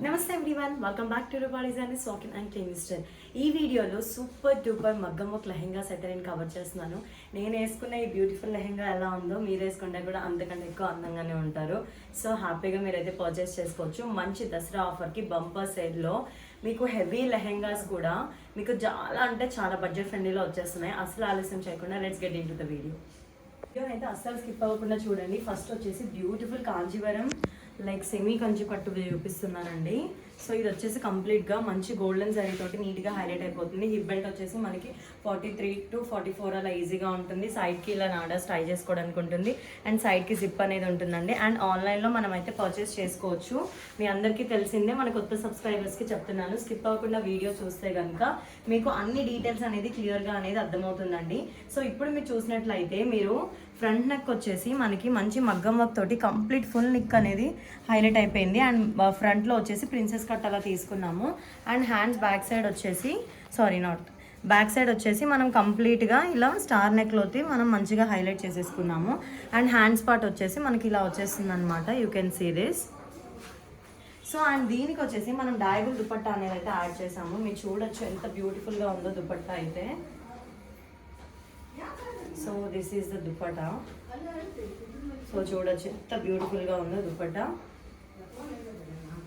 నమస్తే everyone, welcome back to Roopa designers walking and clean style. ఈ వీడియోలో సూపర్ డూపర్ మగ్గం వర్క్ లెహెంగా సెట్ నేను కవర్ చేస్తున్నాను. నేను వేసుకున్న ఈ బ్యూటిఫుల్ లెహెంగా ఎలా ఉందో మీరు వేసుకుంటే కూడా అంతకంటే ఎక్కువ అందంగానే ఉంటారు. సో హ్యాపీగా మీరైతే పర్చేస్ చేసుకోవచ్చు. మంచి దసరా ఆఫర్కి బంపర్ సేల్లో మీకు హెవీ లెహెంగాస్ కూడా మీకు చాలా అంటే చాలా బడ్జెట్ ఫ్రెండ్లీలో వచ్చేస్తున్నాయి. అసలు ఆలస్యం చేయకుండా let's get in to the video అయితే అస్సలు స్కిప్ అవ్వకుండా చూడండి. ఫస్ట్ వచ్చేసి beautiful Kanjeevaram like semi Kanchi పట్టు చూపిస్తున్నానండి. సో ఇది వచ్చేసి కంప్లీట్గా మంచి గోల్డెన్ జరీ తోటి నీట్గా హైలైట్ అయిపోతుంది. హిప్ బెల్ట్ వచ్చేసి మనకి 43 to 44 అలా ఈజీగా ఉంటుంది. సైడ్కి ఇలా నాడాస్ ట్రై చేసుకోవడానికి ఉంటుంది అండ్ సైడ్కి జిప్ అనేది ఉంటుందండి. అండ్ ఆన్లైన్లో మనం అయితే పర్చేస్ చేసుకోవచ్చు. మీ అందరికీ తెలిసిందే, మన కొత్త సబ్స్క్రైబర్స్కి చెప్తున్నాను, స్కిప్ అవ్వకుండా వీడియో చూస్తే కనుక మీకు అన్ని డీటెయిల్స్ అనేది క్లియర్గా అనేది అర్థమవుతుందండి. సో ఇప్పుడు మీరు చూసినట్లయితే మీరు ఫ్రంట్ నెక్ వచ్చేసి మనకి మంచి మగ్గం వర్క్ తోటి కంప్లీట్ ఫుల్ నెక్ అనేది హైలైట్ అయిపోయింది. అండ్ ఫ్రంట్లో వచ్చేసి ప్రిన్సెస్ కట్ అలా తీసుకున్నాము. అండ్ హ్యాండ్స్ బ్యాక్ సైడ్ వచ్చేసి బ్యాక్ సైడ్ వచ్చేసి మనం కంప్లీట్గా ఇలా స్టార్ నెక్లోకి మనం మంచిగా హైలైట్ చేసేసుకున్నాము. అండ్ హ్యాండ్స్ పార్ట్ వచ్చేసి మనకి ఇలా వచ్చేస్తుంది అనమాట. You can see this. So and దీనికి వచ్చేసి మనం డయాబుల్ దుపట్టా అనేది అయితే యాడ్ చేసాము. మీరు చూడొచ్చు ఎంత బ్యూటిఫుల్గా ఉందో దుపట్టా అయితే. So this is the dupatta. So చూడొచ్చు ఎంత బ్యూటిఫుల్గా ఉందో దుపట్టా.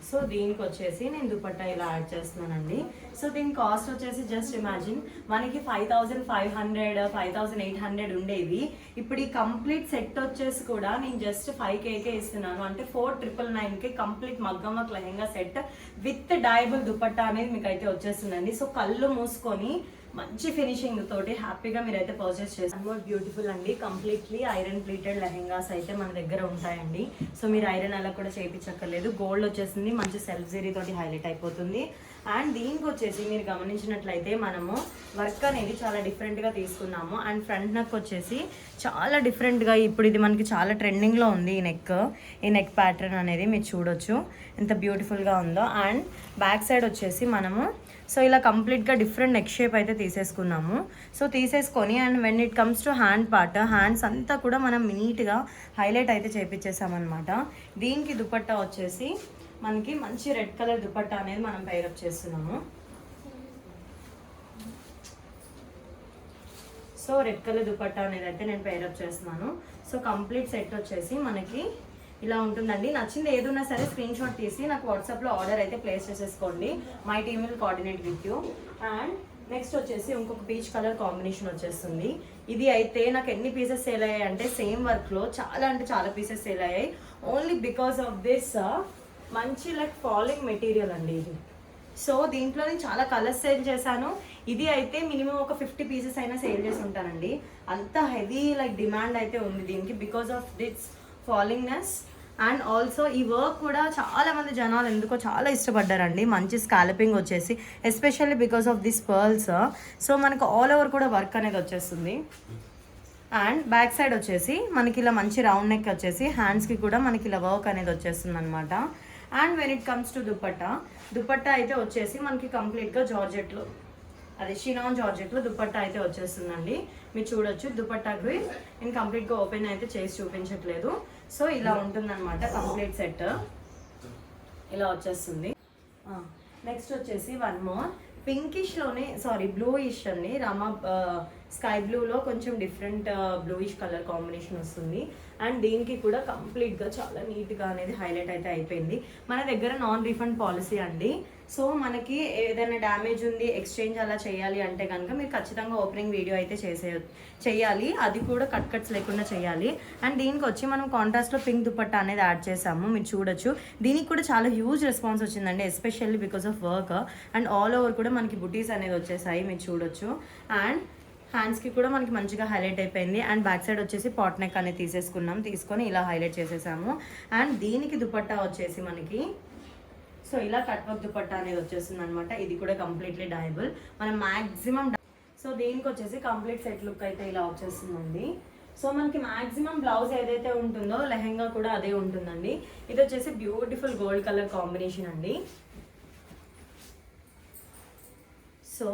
సో దీనికి వచ్చేసి నేను దుపట్టా ఇలా యాడ్ చేస్తున్నానండి. సో దీని కాస్ట్ వచ్చేసి జస్ట్ ఇమాజిన్ మనకి 5500 5800 ఉండేవి. ఇప్పుడు ఈ కంప్లీట్ సెట్ వచ్చేసి కూడా నేను జస్ట్ 5Kకే ఇస్తున్నాను. అంటే 4999కి కంప్లీట్ మగ్గం work lehenga set with dyeable dupatta అనేది మీకు అయితే వచ్చేస్తుందండి. సో కళ్ళు మూసుకొని మంచి ఫినిషింగ్ తోటి హ్యాపీగా మీరైతే పర్చేస్ చేస్తారు. బ్యూటిఫుల్ అండి, కంప్లీట్లీ ఐరన్ ప్లీటెడ్ లెహెంగాస్ అయితే మన దగ్గర ఉంటాయండి. సో మీరు ఐరన్ అలా కూడా చేయించక్కర్లేదు. గోల్డ్ వచ్చేసింది, మంచి సెల్ఫ్ జరీ తోటి హైలైట్ అయిపోతుంది. అండ్ దీనికి వచ్చేసి మీరు గమనించినట్లయితే మనము వర్క్ అనేది చాలా డిఫరెంట్గా తీసుకున్నాము. అండ్ ఫ్రంట్ నెక్ వచ్చేసి చాలా డిఫరెంట్గా, ఇప్పుడు ఇది మనకి చాలా ట్రెండింగ్లో ఉంది ఈ నెక్ ప్యాటర్న్ అనేది మీరు చూడొచ్చు ఎంత బ్యూటిఫుల్గా ఉందో. అండ్ బ్యాక్ సైడ్ వచ్చేసి మనము సో ఇలా కంప్లీట్గా డిఫరెంట్ నెక్ షేప్ అయితే తీసేసుకున్నాము. సో తీసేసుకొని and when it comes to hand part, hands అంతా కూడా మనం నీట్గా హైలైట్ అయితే చేపించేసామన్నమాట. దీనికి దుపట్టా వచ్చేసి మనకి మంచి రెడ్ కలర్ దుపట్టా అనేది మనం పైరప్ చేస్తున్నాము. సో రెడ్ కలర్ దుపట్టా అనేది అయితే నేను పైరప్ చేస్తున్నాను. సో కంప్లీట్ సెట్ వచ్చేసి మనకి ఇలా ఉంటుందండి. నచ్చింది ఏదున్నా సరే స్క్రీన్ షాట్ తీసి నాకు వాట్సాప్లో ఆర్డర్ అయితే ప్లేస్ చేసేసుకోండి. My team will coordinate with you. And next వచ్చేసి ఇంకొక పీచ్ కలర్ కాంబినేషన్ వచ్చేస్తుంది. ఇది అయితే నాకు ఎన్ని పీసెస్ సేల్ అయ్యాయి అంటే సేమ్ వర్క్లో చాలా అంటే చాలా పీసెస్ సేల్ అయ్యాయి. ఓన్లీ బికాస్ ఆఫ్ దిస్ మంచి లైక్ ఫాలింగ్ మెటీరియల్ అండి ఇది. సో దీంట్లో నేను చాలా కలర్స్ సేల్ చేశాను. ఇది అయితే మినిమం ఒక 50 పీసెస్ అయినా సేల్ చేసి ఉంటానండి. అంత హెవీ లైక్ డిమాండ్ అయితే ఉంది దీనికి because of this fallingness. And also ఈ వర్క్ కూడా చాలా మంది జనాలు ఎందుకో చాలా ఇష్టపడ్డారండి. మంచి స్కాలపింగ్ వచ్చేసి especially because of this pearls. So మనకు ఆల్ ఓవర్ కూడా వర్క్ అనేది వచ్చేస్తుంది. అండ్ బ్యాక్ సైడ్ వచ్చేసి మనకి ఇలా మంచి రౌండ్ నెక్ వచ్చేసి హ్యాండ్స్కి కూడా మనకి ఇలా వర్క్ అనేది వచ్చేస్తుంది అనమాట. And when it comes to dupatta అయితే వచ్చేసి మనకి కంప్లీట్గా జార్జెట్లో అదే షినాన్ జార్జెట్లో దుపట్టా అయితే వచ్చేస్తుందండి. మీరు చూడొచ్చు దుపట్టాకి నేను కంప్లీట్గా ఓపెన్ అయితే చేసి చూపించట్లేదు. సో ఇలా ఉంటుందన్నమాట కంప్లీట్ సెట్ ఇలా వచ్చేస్తుంది. నెక్స్ట్ వచ్చేసి వన్ మోర్ పింకిష్లోనే బ్లూయిష్ అండి. స్కై బ్లూలో కొంచెం డిఫరెంట్ బ్లూయిష్ కలర్ కాంబినేషన్ వస్తుంది. అండ్ దీనికి కూడా కంప్లీట్గా చాలా నీట్గా అనేది హైలైట్ అయితే అయిపోయింది. మన దగ్గర నాన్ రీఫండ్ పాలసీ అండి. సో మనకి ఏదైనా డ్యామేజ్ ఉంది ఎక్స్చేంజ్ అలా చేయాలి అంటే కనుక మీరు ఖచ్చితంగా ఓపెనింగ్ వీడియో అయితే చేయాలి. అది కూడా కట్స్ లేకుండా చేయాలి. అండ్ దీనికి వచ్చి మనం కాంట్రాస్ట్లో పింక్ దుపట్టా అనేది యాడ్ చేసాము. మీరు చూడొచ్చు దీనికి కూడా చాలా హ్యూజ్ రెస్పాన్స్ వచ్చిందండి, especially because of work. And all over కూడా మనకి బుటీస్ అనేది వచ్చేసాయి మీరు చూడొచ్చు. అండ్ హ్యాండ్స్కి కూడా మనకి మంచిగా హైలైట్ అయిపోయింది. అండ్ బ్యాక్ సైడ్ వచ్చేసి పాట్ నెక్ అనేది తీసుకొని ఇలా హైలైట్ చేసేసాము. అండ్ దీనికి దుపట్టా వచ్చేసి మనకి సో ఇలా కట్ వర్క్ దుపట్టా అనేది వచ్చేస్తుంది అనమాట. ఇది కూడా కంప్లీట్లీ డయబుల్ మనం మ్యాక్సిమం. సో దీనికి వచ్చేసి కంప్లీట్ సెట్ లుక్ అయితే ఇలా వచ్చేస్తుందండి. సో మనకి మ్యాక్సిమం బ్లౌజ్ ఏదైతే ఉంటుందో లెహెంగా కూడా అదే ఉంటుందండి. ఇది వచ్చేసి బ్యూటిఫుల్ గోల్డ్ కలర్ కాంబినేషన్ అండి. So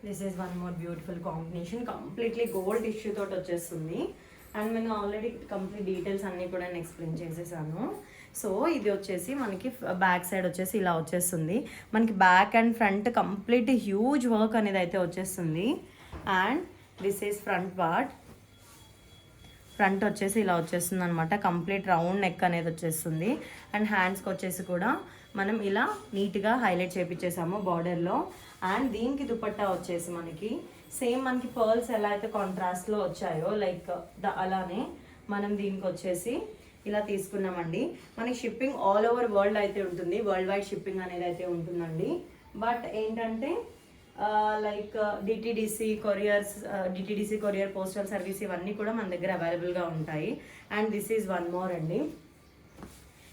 this is one more beautiful combination, completely gold tissue తోటి వచ్చేస్తుంది. అండ్ నేను ఆల్రెడీ కంప్లీట్ డీటెయిల్స్ అన్నీ కూడా నేను ఎక్స్ప్లెయిన్ చేసేసాను. సో ఇది వచ్చేసి మనకి బ్యాక్ సైడ్ వచ్చేసి ఇలా వచ్చేస్తుంది. మనకి back and front complete huge work అనేది అయితే వచ్చేస్తుంది. And this is front part. Front వచ్చేసి ఇలా వచ్చేస్తుంది అనమాట. కంప్లీట్ రౌండ్ నెక్ అనేది వచ్చేస్తుంది. అండ్ హ్యాండ్స్కి వచ్చేసి కూడా మనం ఇలా నీట్గా హైలైట్ చేయించేసాము బార్డర్లో. అండ్ దీనికి దుపట్టా వచ్చేసి మనకి సేమ్ మనకి పర్ల్స్ ఎలా అయితే కాంట్రాస్ట్లో వచ్చాయో లైక్ అలానే మనం దీనికి వచ్చేసి ఇలా తీసుకున్నామండి. మనకి షిప్పింగ్ ఆల్ ఓవర్ వరల్డ్ అయితే ఉంటుంది. వరల్డ్ వైడ్ షిప్పింగ్ అనేది అయితే ఉంటుందండి. బట్ ఏంటంటే like DTDC courier postal service ఇవన్నీ కూడా మన దగ్గర అవైలబుల్గా ఉంటాయి. And this is one more అండి.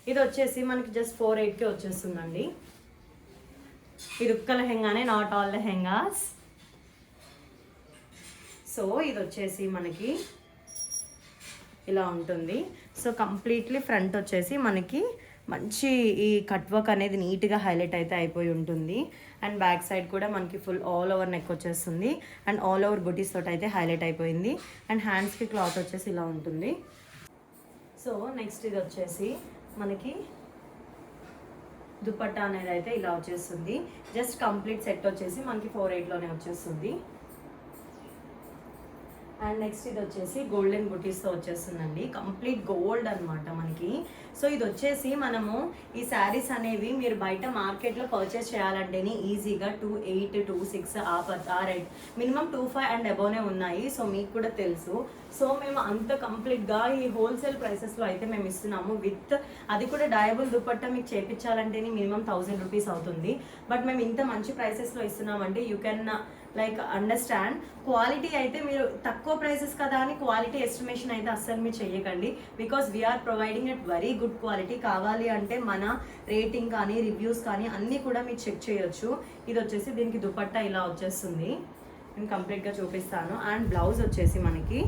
ఇది వచ్చేసి మనకి జస్ట్ 480కే వచ్చేస్తుందండి. ఇది ఒక్క లెహెంగానే, నాట్ ఆల్ లెహెంగాస్. సో ఇది వచ్చేసి మనకి ఇలా ఉంటుంది. సో కంప్లీట్లీ ఫ్రంట్ వచ్చేసి మనకి మంచి ఈ కట్ వర్క్ అనేది నీట్గా హైలైట్ అయితే అయిపోయి ఉంటుంది. అండ్ బ్యాక్ సైడ్ కూడా మనకి ఫుల్ ఆల్ ఓవర్ నెక్ వచ్చేస్తుంది. అండ్ ఆల్ ఓవర్ బుటీస్ తోటి అయితే హైలైట్ అయిపోయింది. అండ్ హ్యాండ్స్కి క్లాత్ వచ్చేసి ఇలా ఉంటుంది. సో నెక్స్ట్ ఇది వచ్చేసి మనకి దుపట్టా అనేది అయితే ఇలా వచ్చేస్తుంది. జస్ట్ కంప్లీట్ సెట్ వచ్చేసి మనకి 480లోనే వచ్చేస్తుంది. అండ్ నెక్స్ట్ ఇది వచ్చేసి గోల్డెన్ బుటీస్తో వచ్చేస్తుందండి. కంప్లీట్ గోల్డ్ అనమాట మనకి. సో ఇది వచ్చేసి మనము ఈ శారీస్ అనేవి మీరు బయట మార్కెట్లో పర్చేస్ చేయాలంటేనే ఈజీగా 28, 26 ఆ రేట్ మినిమం 25 అండ్ అబోనే ఉన్నాయి. సో మీకు కూడా తెలుసు. సో మేము అంత కంప్లీట్గా ఈ హోల్సేల్ ప్రైసెస్లో అయితే మేము ఇస్తున్నాము. విత్ అది కూడా డయబుల్ దుపట్టా మీకు చేయించాలంటేనే మినిమం 1000 రూపీస్ అవుతుంది. బట్ మేము ఇంత మంచి ప్రైసెస్లో ఇస్తున్నామంటే you can like understand. Quality అయితే మీరు తక్కువ ప్రైసెస్ కదా అని క్వాలిటీ ఎస్టిమేషన్ అయితే అస్సలు మీరు చెయ్యకండి. Because we are providing at very good quality. కావాలి అంటే మన రేటింగ్ కానీ రివ్యూస్ కానీ అన్నీ కూడా మీరు చెక్ చేయొచ్చు. ఇది వచ్చేసి దీనికి దుపట్టా ఇలా వచ్చేస్తుంది. నేను కంప్లీట్గా చూపిస్తాను. అండ్ బ్లౌజ్ వచ్చేసి మనకి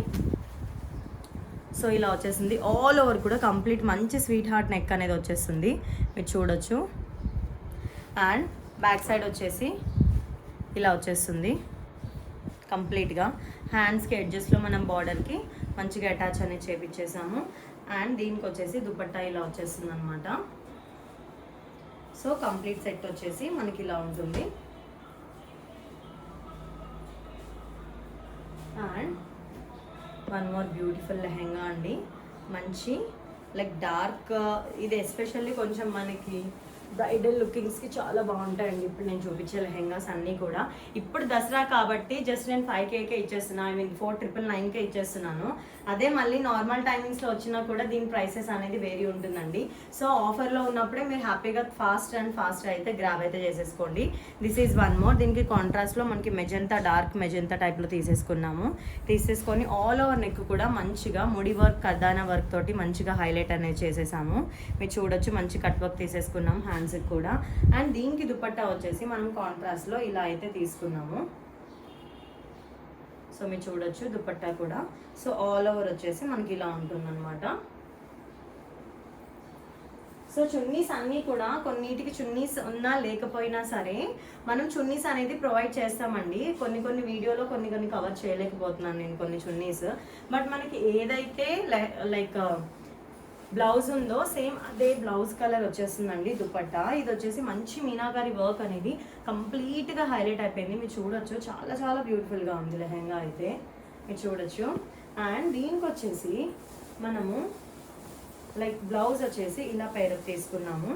సో ఇలా వచ్చేసింది. ఆల్ ఓవర్ కూడా కంప్లీట్ మంచి స్వీట్ హార్ట్ నెక్ అనేది వచ్చేస్తుంది, మీరు చూడొచ్చు. అండ్ బ్యాక్ సైడ్ వచ్చేసి ఇలా వచ్చేస్తుంది కంప్లీట్గా. హ్యాండ్స్కి ఎడ్జెస్లో మనం బార్డర్కి మంచిగా అటాచ్ అనేది చేపించేసాము. అండ్ దీనికి వచ్చేసి దుపట్టా ఇలా వచ్చేస్తుంది అనమాట. సో కంప్లీట్ సెట్ వచ్చేసి మనకి ఇలా ఉంటుంది. And one more beautiful lehenga అండి. మంచి లైక్ డార్క్, ఇది ఎస్పెషల్లీ కొంచెం మనకి బ్రైడల్ లుకింగ్స్కి చాలా బాగుంటాయండి. ఇప్పుడు నేను చూపించే లెహెంగాస్ అన్నీ కూడా ఇప్పుడు దసరా కాబట్టి జస్ట్ నేను 5Kకే ఇచ్చేస్తున్నాను. ఐ మీన్ 4999కే ఇచ్చేస్తున్నాను. అదే మళ్ళీ నార్మల్ టైమింగ్స్లో వచ్చినా కూడా దీని ప్రైసెస్ అనేది వేరీ ఉంటుందండి. సో ఆఫర్లో ఉన్నప్పుడే మీరు హ్యాపీగా ఫాస్ట్ అయితే గ్రాబ్ అయితే చేసేసుకోండి. This is one more. దీనికి కాంట్రాస్ట్లో మనకి మెజెంతా, డార్క్ మెజెంతా టైప్లో తీసేసుకొని ఆల్ ఓవర్ నెక్ కూడా మంచిగా ముడి వర్క్, కర్దానా వర్క్ తోటి మంచిగా హైలైట్ అనేది చేసేసాము. మీరు చూడొచ్చు, మంచి కట్ వర్క్ తీసేసుకున్నాం హ్యాండ్స్కి కూడా. అండ్ దీనికి దుపట్టా వచ్చేసి మనం కాంట్రాస్ట్లో ఇలా అయితే తీసుకున్నాము. సో మీరు చూడొచ్చు దుపట్టా కూడా. సో ఆల్ ఓవర్ వచ్చేసి మనకి ఇలా ఉంటుందన్నమాట. సో చున్నీస్ అన్నీ కూడా కొన్నిటికి చున్నీస్ ఉన్నా లేకపోయినా సరే మనం చున్నీస్ అనేది ప్రొవైడ్ చేస్తామండి. కొన్ని వీడియోలో కొన్ని కవర్ చేయలేకపోతున్నాను నేను కొన్ని చున్నీస్. బట్ మనకి ఏదైతే లైక్ బ్లౌజ్ ఉందో సేమ్ అదే బ్లౌజ్ కలర్ వచ్చేస్తుందండి దుపట్టా. ఇది వచ్చేసి మంచి మీనాకారి వర్క్ అనేది కంప్లీట్గా హైలైట్ అయిపోయింది. మీరు చూడొచ్చు, చాలా బ్యూటిఫుల్గా ఉంది లెహెంగా అయితే, మీరు చూడొచ్చు. అండ్ దీనికి వచ్చేసి మనము లైక్ బ్లౌజ్ వచ్చేసి ఇలా పేరప్ తీసుకున్నాము.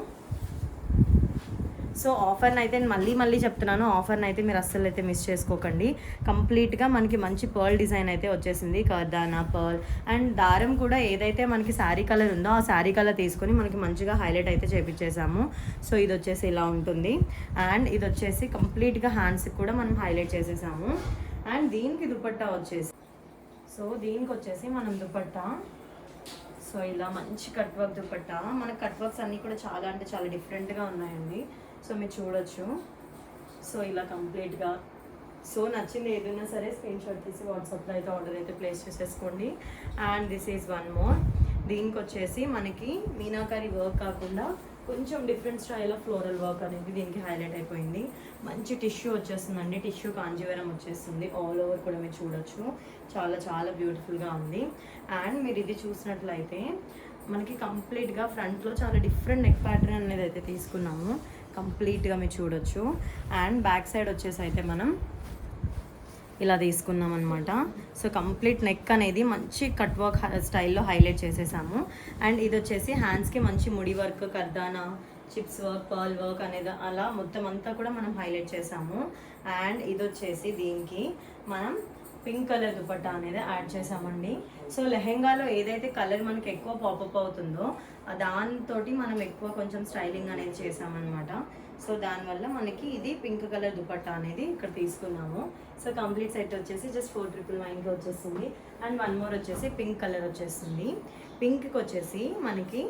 సో ఆఫర్ని అయితే మళ్ళీ చెప్తున్నాను, ఆఫర్ని అయితే మీరు అస్సలు అయితే మిస్ చేసుకోకండి. కంప్లీట్గా మనకి మంచి పర్ల్ డిజైన్ అయితే వచ్చేసింది, కర్దానా పర్ల్. అండ్ దారం కూడా ఏదైతే మనకి శారీ కలర్ ఉందో ఆ శారీ కలర్ తీసుకొని మనకి మంచిగా హైలైట్ అయితే చేపించేసాము. సో ఇది వచ్చేసి ఇలా ఉంటుంది. అండ్ ఇది వచ్చేసి కంప్లీట్గా హ్యాండ్స్కి కూడా మనం హైలైట్ చేసేసాము. అండ్ దీనికి దుపట్టా వచ్చేసి దీనికి వచ్చేసి మనం దుపట్టా సో ఇలా మంచి కట్ వర్క్ దుపట్టా. మన కట్ వర్క్స్ అన్నీ కూడా చాలా అంటే చాలా డిఫరెంట్గా ఉన్నాయండి. సో మీరు చూడొచ్చు. సో ఇలా కంప్లీట్గా సో నచ్చింది ఏదైనా సరే స్క్రీన్ షాట్ తీసి వాట్సాప్లో అయితే ఆర్డర్ అయితే ప్లేస్ చేసేసుకోండి. And this is one more. దీనికి వచ్చేసి మనకి మీనాకారి వర్క్ కాకుండా కొంచెం different style of floral work అనేది దీనికి హైలైట్ అయిపోయింది. మంచి టిష్యూ వచ్చేస్తుందండి, టిష్యూ కాంజీవరం వచ్చేస్తుంది. ఆల్ ఓవర్ కూడా మీరు చూడొచ్చు, చాలా బ్యూటిఫుల్గా ఉంది. అండ్ మీరు ఇది చూసినట్లయితే మనకి కంప్లీట్గా ఫ్రంట్లో చాలా డిఫరెంట్ నెక్ ప్యాటర్న్ అనేది అయితే తీసుకున్నాము. కంప్లీట్గా మీరు చూడొచ్చు. అండ్ బ్యాక్ సైడ్ వచ్చేసి అయితే మనం ఇలా తీసుకున్నాం అనమాట. సో కంప్లీట్ నెక్ అనేది మంచి కట్ వర్క్ స్టైల్లో హైలైట్ చేసేసాము. అండ్ ఇది వచ్చేసి హ్యాండ్స్కి మంచి ముడి వర్క్, కర్దానా, చిప్స్ వర్క్, పర్ల్ వర్క్ అనేది అలా మొత్తం అంతా కూడా మనం హైలైట్ చేసాము. అండ్ ఇది వచ్చేసి దీనికి మనం పింక్ కలర్ దుపట్టా అనేది యాడ్ చేసామండి. సో లెహెంగాలో ఏదైతే కలర్ మనకి ఎక్కువ పాపప్ అవుతుందో దాంతో మనం ఎక్కువ కొంచెం స్టైలింగ్ అనేది చేసామన్నమాట. సో దానివల్ల మనకి ఇది పింక్ కలర్ దుపట్టా అనేది ఇక్కడ తీసుకున్నాము. సో కంప్లీట్ సెట్ వచ్చేసి జస్ట్ 4999కి వచ్చేస్తుంది. అండ్ వన్ మోర్ వచ్చేసి పింక్ కలర్ వచ్చేస్తుంది. పింక్కి వచ్చేసి మనకి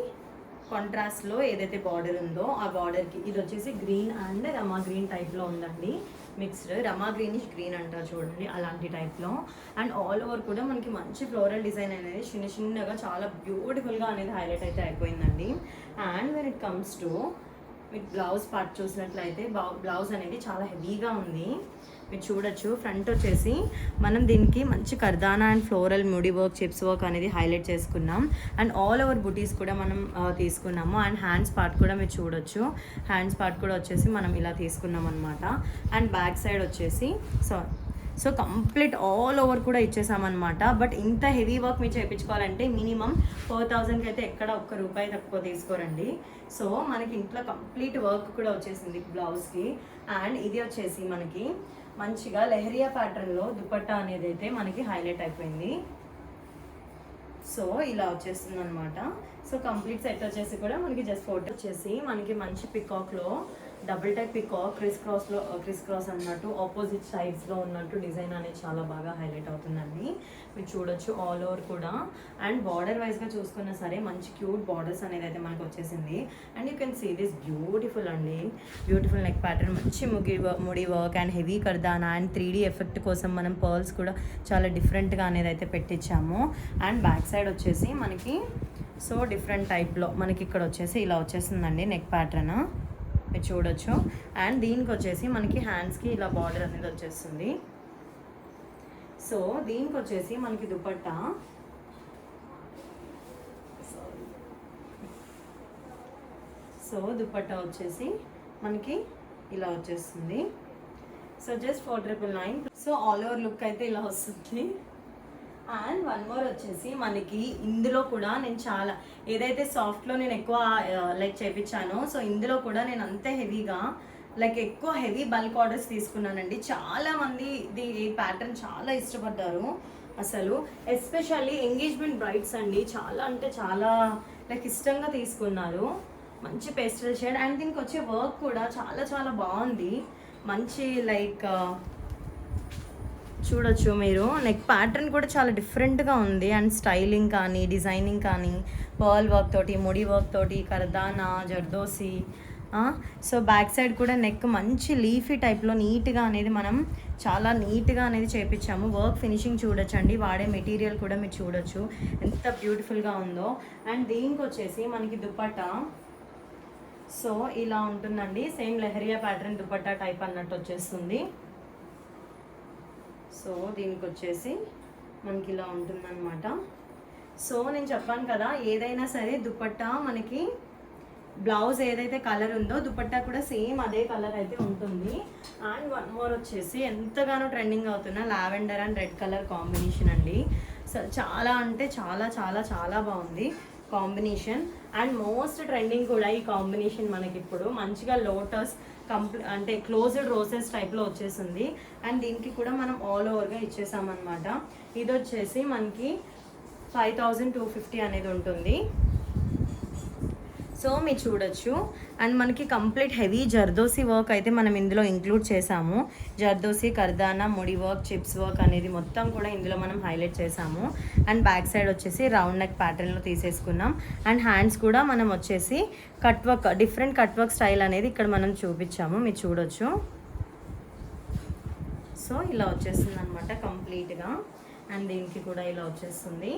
కాంట్రాస్ట్లో ఏదైతే బార్డర్ ఉందో ఆ బార్డర్కి ఇది వచ్చేసి గ్రీన్ అండ్ రమా గ్రీన్ టైప్లో ఉందండి. మిక్స్డ్ రమా గ్రీనిష్ గ్రీన్ అంటారు చూడండి, అలాంటి టైప్లో. అండ్ ఆల్ ఓవర్ కూడా మనకి మంచి ఫ్లోరల్ డిజైన్ అనేది చిన్నగా చాలా బ్యూటిఫుల్గా అనేది హైలైట్ అయితే అయిపోయిందండి. And when it comes to మీకు బ్లౌజ్ పార్ట్ చూసినట్లయితే బ్లౌజ్ అనేది చాలా హెవీగా ఉంది. మీరు చూడొచ్చు. ఫ్రంట్ వచ్చేసి మనం దీనికి మంచి కర్దానా అండ్ ఫ్లోరల్ ముడి వర్క్, చిప్స్ వర్క్ అనేది హైలైట్ చేసుకున్నాం. అండ్ ఆల్ ఓవర్ బుటీస్ కూడా మనం తీసుకున్నాము. అండ్ హ్యాండ్స్ పార్ట్ కూడా మీరు చూడొచ్చు. హ్యాండ్స్ పార్ట్ కూడా వచ్చేసి మనం ఇలా తీసుకున్నాం అనమాట. అండ్ బ్యాక్ సైడ్ వచ్చేసి సో కంప్లీట్ ఆల్ ఓవర్ కూడా ఇచ్చేసామన్నమాట. బట్ ఇంత హెవీ వర్క్ మీరు చేయించుకోవాలంటే మినిమం 4000కి అయితే ఎక్కడ ఒక్క రూపాయి తక్కువ తీసుకోరండి. సో మనకి ఇంట్లో కంప్లీట్ వర్క్ కూడా వచ్చేసింది బ్లౌజ్కి. అండ్ ఇది వచ్చేసి మనకి మంచిగా లెహరియా ప్యాటర్న్లో దుపట్టా అనేది అయితే మనకి హైలైట్ అయిపోయింది. సో ఇలా వచ్చేస్తుంది అనమాట. సో కంప్లీట్ సెట్ వచ్చేసి కూడా మనకి జస్ట్ ఫోటో వచ్చేసి మనకి మంచి పికాక్లో double type peacock criss cross అన్నట్టు ఆపోజిట్ సైడ్స్లో ఉన్నట్టు డిజైన్ అనేది చాలా బాగా హైలైట్ అవుతుందండి. మీరు చూడొచ్చు ఆల్ ఓవర్ కూడా. అండ్ బార్డర్ వైజ్గా చూసుకున్నా సరే మంచి క్యూట్ బార్డర్స్ అనేది అయితే మనకు వచ్చేసింది. And you can see this beautiful అండి, బ్యూటిఫుల్ నెక్ ప్యాటర్న్, మంచి ముడి వర్క్ అండ్ హెవీ కర్దానా అండ్ 3D ఎఫెక్ట్ కోసం మనం పర్ల్స్ కూడా చాలా డిఫరెంట్గా అనేది అయితే పెట్టించాము. అండ్ బ్యాక్ సైడ్ వచ్చేసి మనకి సో డిఫరెంట్ టైప్లో మనకి ఇక్కడ వచ్చేసి ఇలా వచ్చేసిందండి నెక్ ప్యాటర్న్, మీరు చూడొచ్చు. అండ్ దీనికి వచ్చేసి మనకి హ్యాండ్స్కి ఇలా బార్డర్ అనేది వచ్చేస్తుంది. సో దీనికి వచ్చేసి మనకి దుపట్టా దుపట్టా వచ్చేసి మనకి ఇలా వచ్చేస్తుంది. So just 4999. So all over look అయితే ఇలా వస్తుంది. అండ్ వన్ మోర్ వచ్చేసి మనకి ఇందులో కూడా నేను చాలా ఏదైతే సాఫ్ట్లో నేను ఎక్కువ లైక్ చేయించానో, సో ఇందులో కూడా నేను అంతే హెవీగా లైక్ ఎక్కువ హెవీ బల్క్ ఆర్డర్స్ తీసుకున్నానండి. చాలామంది ఈ ప్యాటర్న్ చాలా ఇష్టపడ్డారు అసలు, ఎస్పెషల్లీ ఎంగేజ్మెంట్ బ్రైడ్స్ అండి. చాలా అంటే చాలా లైక్ ఇష్టంగా తీసుకున్నారు. మంచి పేస్టల్ షేడ్ అండ్ దీనికి వచ్చే వర్క్ కూడా చాలా చాలా బాగుంది. మంచి లైక్ చూడొచ్చు మీరు, నెక్ ప్యాటర్న్ కూడా చాలా డిఫరెంట్గా ఉంది. అండ్ స్టైలింగ్ కానీ డిజైనింగ్ కానీ పర్ల్ వర్క్ తోటి, ముడి వర్క్ తోటి, కర్దానా, జర్దోసి. సో బ్యాక్ సైడ్ కూడా నెక్ మంచి లీఫీ టైప్లో నీట్గా అనేది మనం చాలా నీట్గా అనేది చేయించాము. వర్క్ ఫినిషింగ్ చూడొచ్చండి, వాడే మెటీరియల్ కూడా మీరు చూడొచ్చు ఎంత బ్యూటిఫుల్గా ఉందో. అండ్ దీనికి వచ్చేసి మనకి దుపట్టా సో ఇలా ఉంటుందండి. Same leheriya pattern dupatta type అన్నట్టు వచ్చేస్తుంది. సో దీనికి వచ్చేసి మనకి ఇలా ఉంటుందన్నమాట. సో నేను చెప్పాను కదా, ఏదైనా సరే దుపట్టా మనకి బ్లౌజ్ ఏదైతే కలర్ ఉందో దుపట్టా కూడా సేమ్ అదే కలర్ అయితే ఉంటుంది. అండ్ వన్ మోర్ వచ్చేసి ఎంతగానో ట్రెండింగ్ అవుతున్న lavender and red colour combination అండి. సో చాలా అంటే చాలా చాలా చాలా బాగుంది కాంబినేషన్. అండ్ మోస్ట్ ట్రెండింగ్ కూడా ఈ కాంబినేషన్ మనకి ఇప్పుడు మంచిగా లోటస్ అంటే క్లోజ్డ్ రోసెస్ టైప్లో వచ్చేసింది. అండ్ దీనికి కూడా మనం ఆల్ ఓవర్గా ఇచ్చేసామన్నమాట. ఇది వచ్చేసి మనకి 5250 అనేది ఉంటుంది. సో మీరు చూడొచ్చు. అండ్ మనకి కంప్లీట్ హెవీ జర్దోసి వర్క్ అయితే మనం ఇందులో ఇంక్లూడ్ చేసాము. జర్దోసి, కర్దానా, ముడి వర్క్, చిప్స్ వర్క్ అనేది మొత్తం కూడా ఇందులో మనం హైలైట్ చేసాము. అండ్ బ్యాక్ సైడ్ వచ్చేసి రౌండ్ నెక్ ప్యాటర్న్లో తీసేసుకున్నాం. అండ్ హ్యాండ్స్ కూడా మనం వచ్చేసి cut work, different cut work style అనేది ఇక్కడ మనం చూపించాము, మీరు చూడొచ్చు. సో ఇలా వచ్చేస్తుంది అనమాట కంప్లీట్గా. అండ్ దీనికి కూడా ఇలా వచ్చేస్తుంది.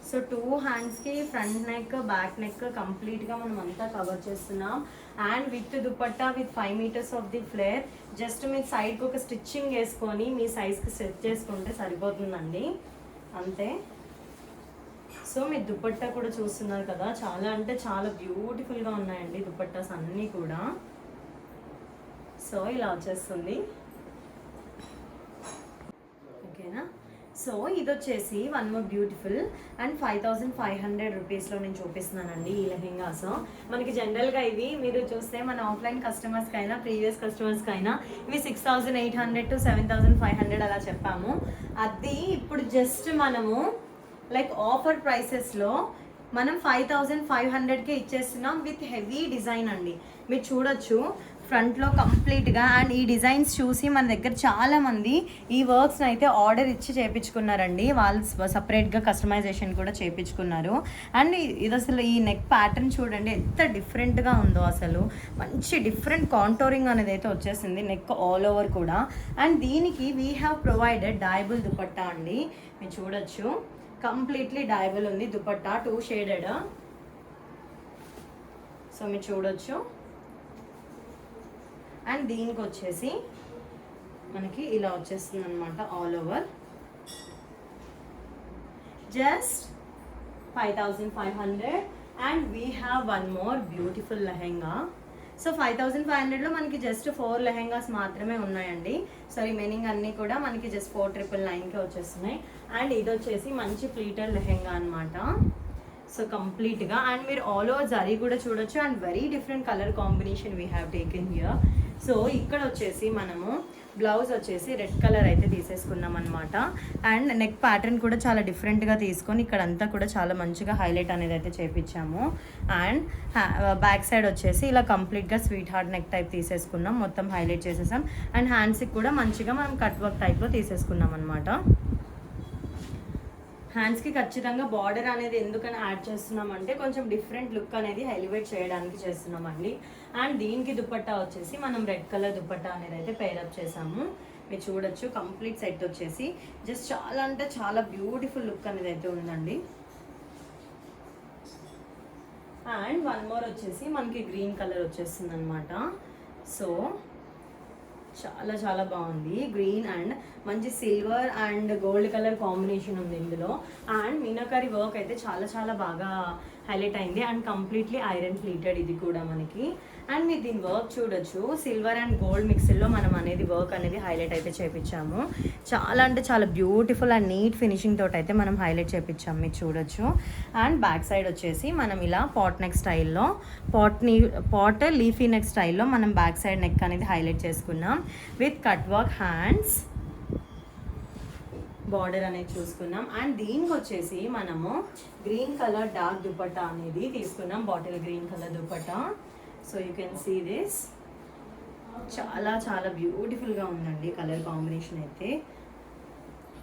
సో 2 హ్యాండ్స్కి ఫ్రంట్ నెక్, బ్యాక్ నెక్ కంప్లీట్గా మనం అంతా కవర్ చేస్తున్నాం. And with dupatta with 5 metres of the flare. Just మీరు సైడ్కి ఒక స్టిచ్చింగ్ వేసుకొని మీ సైజ్కి సెట్ చేసుకుంటే సరిపోతుందండి, అంతే. సో మీరు దుపట్టా కూడా చూస్తున్నారు కదా, చాలా అంటే చాలా బ్యూటిఫుల్గా ఉన్నాయండి దుపట్టాస్ అన్నీ కూడా. సో ఇలా వచ్చేస్తుంది, ఓకేనా. సో ఇది వచ్చేసి వన్ మోర్ బ్యూటిఫుల్ అండ్ 5500 రూపీస్లో నేను చూపిస్తున్నానండి ఈ లెహెంగాస్. మనకి జనరల్గా ఇవి మీరు చూస్తే మన ఆఫ్లైన్ కస్టమర్స్కి అయినా ప్రీవియస్ కస్టమర్స్కి అయినా ఇవి 6800 to 7500 అలా చెప్పాము. అది ఇప్పుడు జస్ట్ మనము లైక్ ఆఫర్ ప్రైసెస్లో మనం 5500కే ఇచ్చేస్తున్నాం విత్ హెవీ డిజైన్ అండి. మీరు చూడొచ్చు ఫ్రంట్లో కంప్లీట్గా. అండ్ ఈ డిజైన్స్ చూసి మన దగ్గర చాలామంది ఈ వర్క్స్ని అయితే ఆర్డర్ ఇచ్చి చేయించుకున్నారండి, వాళ్ళు సపరేట్గా కస్టమైజేషన్ కూడా చేయించుకున్నారు. అండ్ ఇది అసలు ఈ నెక్ ప్యాటర్న్ చూడండి ఎంత డిఫరెంట్గా ఉందో, అసలు మంచి డిఫరెంట్ కాంటోరింగ్ అనేది అయితే వచ్చేసింది నెక్ ఆల్ ఓవర్ కూడా. అండ్ దీనికి వీ హ్యావ్ ప్రొవైడెడ్ డైబుల్ దుపట్టా అండి, మీరు చూడొచ్చు కంప్లీట్లీ డైబుల్ ఉంది దుపట్టా, 2 షేడెడ్. సో మీరు చూడొచ్చు. అండ్ దీనికి వచ్చేసి మనకి ఇలా వచ్చేస్తుంది అనమాట all over, just 5500. And we have one more beautiful lehenga. So 5500లో మనకి జస్ట్ 4 లెహెంగాస్ మాత్రమే ఉన్నాయండి. సో రిమైనింగ్ అన్నీ కూడా మనకి జస్ట్ 4999కే వచ్చేస్తున్నాయి. అండ్ ఇది వచ్చేసి మంచి ప్లీటర్ లెహెంగా అనమాట. సో కంప్లీట్గా అండ్ మీరు ఆల్ ఓవర్ జరీ కూడా చూడొచ్చు. And very different colour combination we have taken here. So ఇక్కడ వచ్చేసి మనము బ్లౌజ్ వచ్చేసి రెడ్ కలర్ అయితే తీసేసుకున్నాం అనమాట. అండ్ నెక్ ప్యాటర్న్ కూడా చాలా డిఫరెంట్గా తీసుకొని ఇక్కడంతా కూడా చాలా మంచిగా హైలైట్ అనేది అయితే చేపించాము. అండ్ బ్యాక్ సైడ్ వచ్చేసి ఇలా కంప్లీట్గా స్వీట్ హార్ట్ నెక్ టైప్ తీసేసుకున్నాం, మొత్తం హైలైట్ చేసేసాం. అండ్ హ్యాండ్స్కి కూడా మంచిగా మనం కట్ వర్క్ టైప్లో తీసేసుకున్నాం అనమాట. హ్యాండ్స్కి ఖచ్చితంగా బార్డర్ అనేది ఎందుకని యాడ్ చేస్తున్నామంటే కొంచెం డిఫరెంట్ లుక్ అనేది ఎలివేట్ చేయడానికి చేస్తున్నామండి. అండ్ దీనికి దుపట్టా వచ్చేసి మనం రెడ్ కలర్ దుపట్టా అనేది అయితే పేరప్ చేసాము. మీరు చూడొచ్చు కంప్లీట్ సెట్ వచ్చేసి జస్ట్ చాలా అంటే చాలా బ్యూటిఫుల్ లుక్ అనేది అయితే ఉందండి. అండ్ వన్ మోర్ వచ్చేసి మనకి గ్రీన్ కలర్ వచ్చేస్తుంది అనమాట. సో చాలా చాలా బాగుంది, గ్రీన్ అండ్ మంచి silver and gold colour combination ఉంది ఇందులో. అండ్ మీనాకారి వర్క్ అయితే చాలా చాలా బాగా హైలైట్ అయింది. అండ్ కంప్లీట్లీ ఐరన్ ప్లీటెడ్ ఇది కూడా మనకి. అండ్ మీరు దీని వర్క్ చూడొచ్చు, సిల్వర్ అండ్ గోల్డ్ మిక్స్లో మనం అనేది వర్క్ అనేది హైలైట్ అయితే చేపించాము. చాలా అంటే చాలా బ్యూటిఫుల్ అండ్ నీట్ ఫినిషింగ్ తోటి అయితే మనం హైలైట్ చేపించాము, మీరు చూడొచ్చు. అండ్ బ్యాక్ సైడ్ వచ్చేసి మనం ఇలా పాట్ నెక్ స్టైల్లో పాట్ లీఫీ నెక్ స్టైల్లో మనం బ్యాక్ సైడ్ నెక్ అనేది హైలైట్ చేసుకున్నాం with cut work hands, border అనేది చూసుకున్నాం. అండ్ దీనికి వచ్చేసి మనము గ్రీన్ కలర్ డార్క్ దుపట్టా అనేది తీసుకున్నాం, bottle green colour dupatta. So you can see this, చాలా చాలా బ్యూటిఫుల్గా ఉందండి కలర్ కాంబినేషన్ అయితే.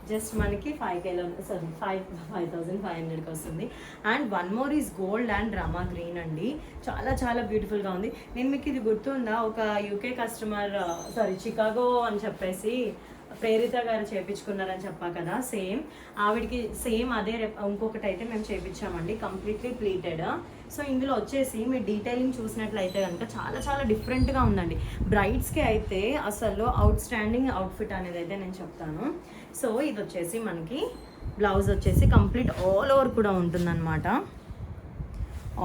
జస్ట్ మనకి 5500కి వస్తుంది. And one more is gold and Rama green అండి, చాలా చాలా బ్యూటిఫుల్గా ఉంది. నేను మీకు ఇది గుర్తుందా, ఒక యూకే కస్టమర్ చికాగో అని చెప్పేసి ప్రేరిత గారు చేయించుకున్నారని చెప్పా కదా, సేమ్ ఆవిడకి సేమ్ అదే ఇంకొకటి అయితే మేము చేయించామండి, కంప్లీట్లీ ప్లీటెడ్. సో ఇందులో వచ్చేసి మీరు డీటెయిలింగ్ చూసినట్లయితే కనుక చాలా చాలా డిఫరెంట్గా ఉందండి. బ్రైడ్స్కి అయితే అసలు అవుట్ స్టాండింగ్ అవుట్ఫిట్ అనేది అయితే నేను చెప్తాను. సో ఇది వచ్చేసి మనకి బ్లౌజ్ వచ్చేసి కంప్లీట్ ఆల్ ఓవర్ కూడా ఉంటుందన్నమాట,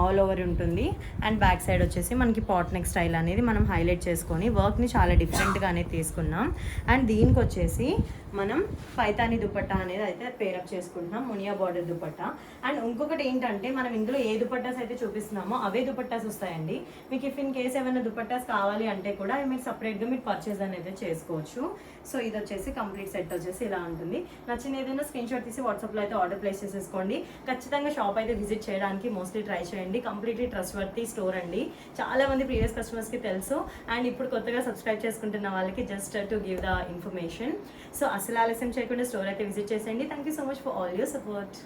ఆల్ ఓవర్ ఉంటుంది. అండ్ బ్యాక్ సైడ్ వచ్చేసి మనకి పాట్ నెక్ స్టైల్ అనేది మనం హైలైట్ చేసుకొని వర్క్ని చాలా డిఫరెంట్గా అనేది తీసుకున్నాం. అండ్ దీనికి వచ్చేసి మనం పైతాని దుపట్టా అనేది అయితే పేరప్ చేసుకుంటున్నాం, మునియా బార్డర్ దుపట్టా. అండ్ ఇంకొకటి ఏంటంటే మనం ఇందులో ఏ దుపట్టాస్ అయితే చూపిస్తున్నామో అవే దుపట్టాస్ వస్తాయండి. మీకు ఇఫ్ ఇన్ కేస్ ఏమైనా దుపట్టాస్ కావాలి అంటే కూడా మీరు సపరేట్గా మీరు పర్చేస్ అనేది చేసుకోవచ్చు. సో ఇది వచ్చేసి కంప్లీట్ సెట్ వచ్చేసి ఇలా ఉంటుంది. నచ్చిన ఏదైనా స్క్రీన్ షాట్ తీసి వాట్సాప్లో అయితే ఆర్డర్ ప్లేస్ చేసేసుకోండి. ఖచ్చితంగా షాప్ అయితే విజిట్ చేయడానికి మోస్ట్లీ ట్రై చేయండి. కంప్లీట్లీ ట్రస్ట్ వర్తీ స్టోర్ అండి, చాలా మంది ప్రీవియస్ కస్టమర్స్కి తెలుసు. అండ్ ఇప్పుడు కొత్తగా సబ్స్క్రైబ్ చేసుకుంటున్న వాళ్ళకి just to give the information. So అసలు ఆలస్యం చేయకుండా స్టోర్ అయితే విజిట్ చేసేయండి. Thank you so much for all your support.